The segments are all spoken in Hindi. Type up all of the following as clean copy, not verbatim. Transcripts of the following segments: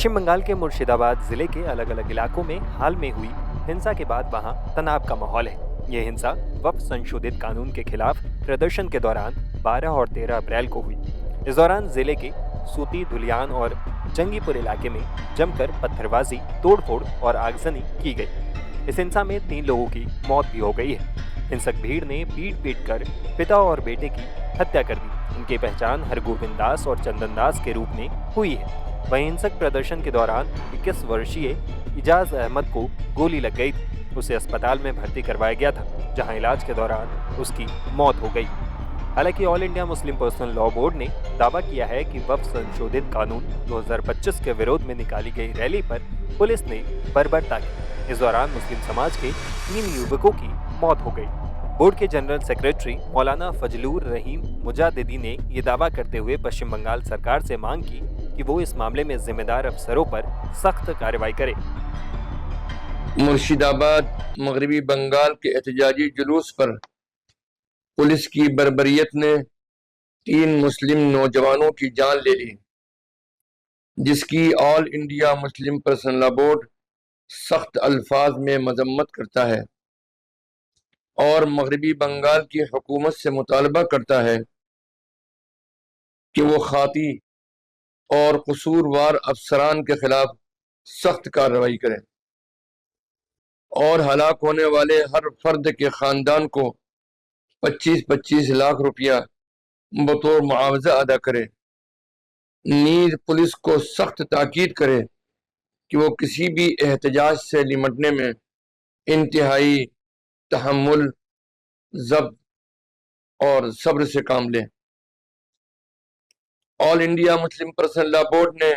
पश्चिम बंगाल के मुर्शिदाबाद जिले के अलग अलग इलाकों में हाल में हुई हिंसा के बाद वहां तनाव का माहौल है। यह हिंसा वक्फ संशोधित कानून के खिलाफ प्रदर्शन के दौरान 12 और 13 अप्रैल को हुई। इस दौरान जिले के सूती, धुलियान और जंगीपुर इलाके में जमकर पत्थरबाजी, तोड़फोड़ और आगजनी की गई। इस हिंसा में 3 लोगों की मौत भी हो गई है। हिंसक भीड़ ने पीट कर पिता और बेटे की हत्या कर दी। उनकी पहचान हरगोविंद दास और चंदन दास के रूप में हुई है। वहीं हिंसक प्रदर्शन के दौरान 21 वर्षीय इजाज अहमद को गोली लग गई थी। उसे अस्पताल में भर्ती करवाया गया था, जहां इलाज के दौरान उसकी मौत हो गई। हालांकि all India Muslim personal law board ने दावा किया है कि वक्फ संशोधित कानून 2025 के विरोध में निकाली गई रैली पर पुलिस ने बर्बरता की। इस दौरान मुस्लिम समाज के 3 युवकों की मौत हो गई। बोर्ड के जनरल सेक्रेटरी मौलाना फजलुर रहीम मुजादिदी ने यह दावा करते हुए पश्चिम बंगाल सरकार से मांग की कि वो इस मामले में जिम्मेदार अफसरों पर सख्त कार्रवाई करे। मुर्शिदाबाद मगरबी बंगाल के एहतजाजी जुलूस पर पुलिस की बर्बरियत ने 3 मुस्लिम नौजवानों की जान ले ली, जिसकी all India Muslim personal law board सख्त अल्फाज में मजम्मत करता है और मगरबी बंगाल की हुकूमत से मुतालबा करता है कि वो खाती और कसूरवार अफसरान के खिलाफ सख्त कार्रवाई करें और हलाक होने वाले हर फर्द के खानदान को 25-25 लाख रुपया बतौर मुआवजा अदा करे। नीज़ पुलिस को सख्त ताकीद करे कि वो किसी भी एहतजाज से निमटने में इंतहाई तहम्मुल, ज़ब्त और सब्र से काम लें। All India Muslim personal law board ने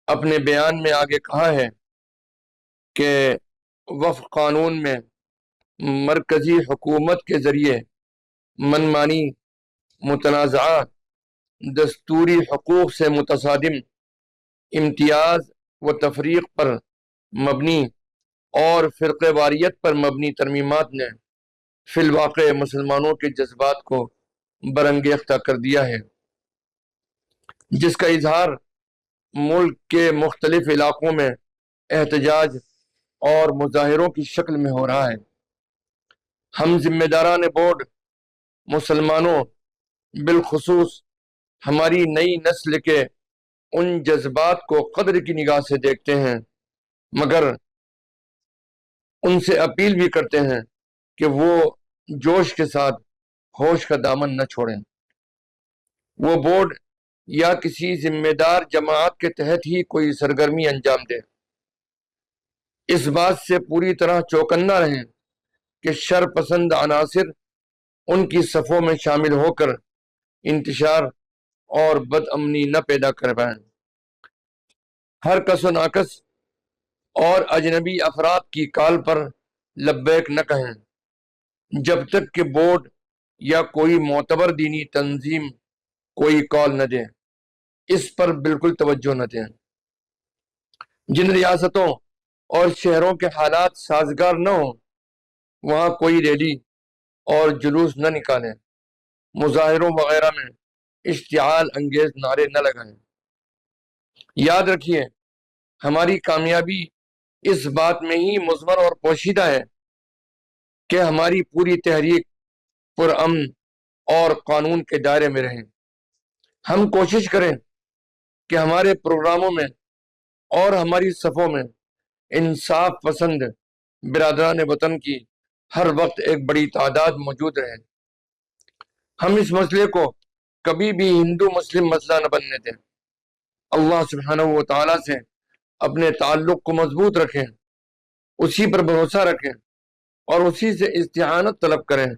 अपने बयान में आगे कहा है कि वक्फ कानून में मरकजी हुकूमत के जरिए मनमानी, मुतनाज़ा दस्तूरी हकूक़ से मुतसादिम इम्तियाज व तफरीक पर मबनी और फ़िरक़ेवारियत पर मबनी तरमीमात ने फिलवाक़े मुसलमानों के जज्बात को बरंगेख्ता कर दिया है, जिसका इजहार मुल्क के मुख्तलिफ इलाकों में एहतजाज और मुजाहिरों की शक्ल में हो रहा है। हम जिम्मेदारान बोर्ड मुसलमानों, बिलखुसूस हमारी नई नस्ल के उन जज्बात को कदर की निगाह से देखते हैं, मगर उनसे अपील भी करते हैं कि वो जोश के साथ होश का दामन न छोड़ें। वो बोर्ड या किसी जिम्मेदार जमात के तहत ही कोई सरगर्मी अंजाम दे, इस बात से पूरी तरह चौकन्ना रहें कि शर पसंद अनासिर उनकी सफ़ों में शामिल होकर इंतशार और बदअमनी न पैदा कर पाएं। हर कसो नाकस और अजनबी अफराद की कॉल पर लब्बैक न कहें, जब तक कि बोर्ड या कोई मोतबर दीनी तंजीम कोई कॉल न दे। इस पर बिल्कुल तवज्जो न दें। जिन रियासतों और शहरों के हालात साजगार न हो, वहाँ कोई रैली और जुलूस न निकालें, मुजाहिरों वगैरह में इश्तिआल अंगेज नारे न लगाएं। याद रखिए, हमारी कामयाबी इस बात में ही मुज़मर और पोशीदा है कि हमारी पूरी तहरीक पुरअमन और कानून के दायरे में रहे। हम कोशिश करें कि हमारे प्रोग्रामों में और हमारी सफ़ों में इंसाफ पसंद बिरादरान वतन की हर वक्त एक बड़ी तादाद मौजूद रहे। हम इस मसले को कभी भी हिंदू मुस्लिम मसला न बनने दें। अल्लाह सुब्हानहू व तआला से अपने ताल्लुक को मजबूत रखें, उसी पर भरोसा रखें और उसी से इस्तिआनत तलब करें।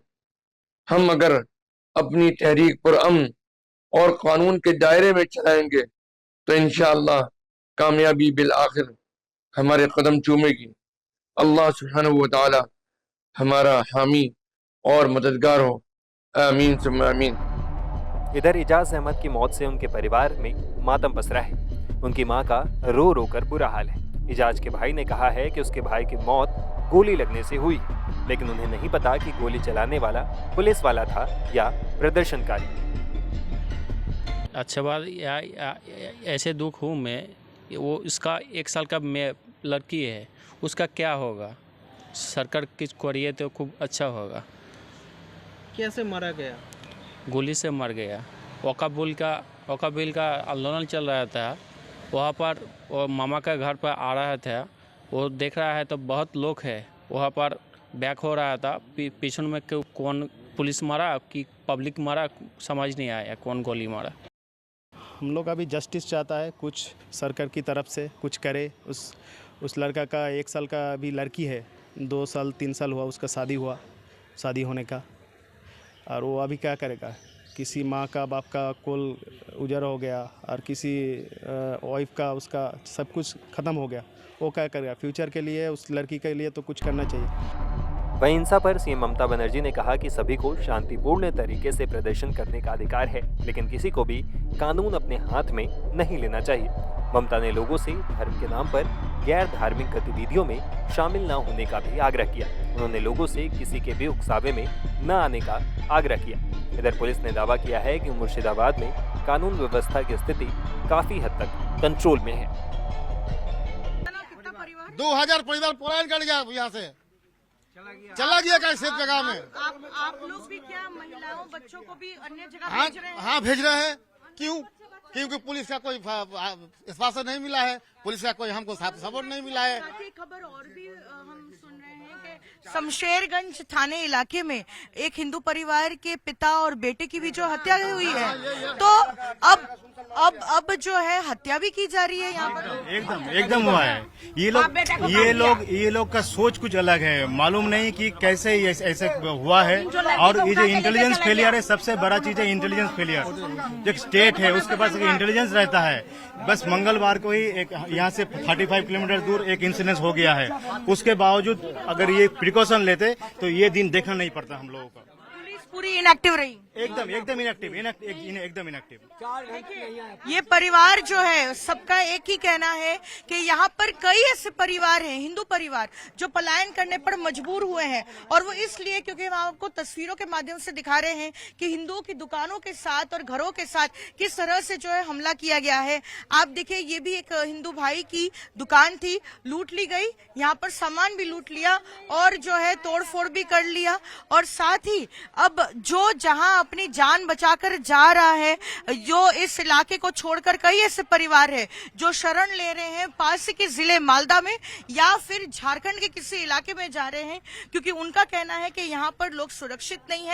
हम अगर अपनी तहरीक पुरअमन और कानून के दायरे में चलाएंगे तो इंशाअल्लाह कामयाबी बिल आखिर हमारे कदम चूमेगी। अल्लाह सुब्हानहू व तआला हमारा हामी और मददगार हो। आमीन सुम्मा आमीन। इधर इजाज अहमद की मौत से उनके परिवार में मातम पसरा है। उनकी मां का रो रो कर बुरा हाल है। इजाज के भाई ने कहा है कि उसके भाई की मौत गोली लगने से हुई, लेकिन उन्हें नहीं पता कि गोली चलाने वाला पुलिस वाला था या प्रदर्शनकारी। अच्छा बात ऐसे दुख हूँ मैं वो इसका 1 साल का लड़की है, उसका क्या होगा? सरकार कुछ करिए तो खूब अच्छा होगा। कैसे मारा गया? गोली से मर गया। वकाबिल का आंदोलन चल रहा था, वहाँ पर वो मामा का घर पर आ रहा था, वो देख रहा है तो बहुत लोग है वहाँ पर, बैक हो रहा था, पीछे में कौन पुलिस मारा कि पब्लिक मारा समझ नहीं आया कौन गोली मारा। हम लोग अभी जस्टिस चाहता है, कुछ सरकार की तरफ से कुछ करे। उस लड़का का 1 साल का अभी लड़की है, 2 साल 3 साल हुआ उसका शादी होने का, और वो अभी क्या करेगा? किसी माँ का बाप का कोल उजड़ हो गया और किसी वाइफ का उसका सब कुछ ख़त्म हो गया, वो क्या करेगा? फ्यूचर के लिए उस लड़की के लिए तो कुछ करना चाहिए। वहीं हिंसा पर सीएम ममता बनर्जी ने कहा कि सभी को शांतिपूर्ण तरीके से प्रदर्शन करने का अधिकार है, लेकिन किसी को भी कानून अपने हाथ में नहीं लेना चाहिए। ममता ने लोगों से धर्म के नाम पर गैर धार्मिक गतिविधियों में शामिल न होने का भी आग्रह किया। उन्होंने लोगों से किसी के भी उकसावे में न आने का आग्रह किया। इधर पुलिस ने दावा किया है कि मुर्शिदाबाद में कानून व्यवस्था की स्थिति काफी हद तक कंट्रोल में है। 2000 परिवार पलायन कर गया यहाँ से, चला गया कैसे जगह में। आप लोग भी क्या महिलाओं बच्चों को भी अन्य जगह हाँ, भेज रहे हैं? हाँ भेज रहे हैं। क्यों? क्योंकि पुलिस का कोई आश्वासन नहीं मिला है, पुलिस का कोई हमको सपोर्ट नहीं मिला है। साथ ही खबर और भी हम सुन रहे हैं कि शमशेरगंज थाने इलाके में एक हिंदू परिवार के पिता और बेटे की भी जो हत्या हुई है, तो अब जो है हत्या भी की जा रही है यहाँ पर। एकदम हुआ है। ये लोग का सोच कुछ अलग है, मालूम नहीं कि कैसे ये ऐसे हुआ है। और ये जो इंटेलिजेंस फेलियर है, सबसे बड़ा चीज है इंटेलिजेंस फेलियर। जो स्टेट है उसके पास इंटेलिजेंस रहता है। बस मंगलवार को ही एक यहाँ से 35 किलोमीटर दूर एक इंसिडेंट हो गया है, उसके बावजूद अगर ये प्रिकॉशन लेते तो ये दिन देखना नहीं पड़ता हम लोगों को। पुलिस पूरी इनएक्टिव रही। एकदम इनएक्टिव। ये परिवार जो है, सबका एक ही कहना है कि यहाँ पर कई ऐसे परिवार हैं, हिंदू परिवार, जो पलायन करने पर मजबूर हुए हैं, और वो इसलिए क्योंकि हम आपको तस्वीरों के माध्यम से दिखा रहे हैं कि हिंदुओं की दुकानों के साथ और घरों के साथ किस तरह से जो है हमला किया गया है। आप देखिए, ये भी एक हिंदू भाई की दुकान थी, लूट ली गई, यहाँ पर सामान भी लूट लिया और जो है तोड़फोड़ भी कर लिया। और साथ ही अब जो जहां अपनी जान बचाकर जा रहा है, जो इस इलाके को छोड़कर कई ऐसे परिवार है जो शरण ले रहे हैं पास के जिले मालदा में या फिर झारखंड के किसी इलाके में जा रहे हैं, क्योंकि उनका कहना है कि यहाँ पर लोग सुरक्षित नहीं है।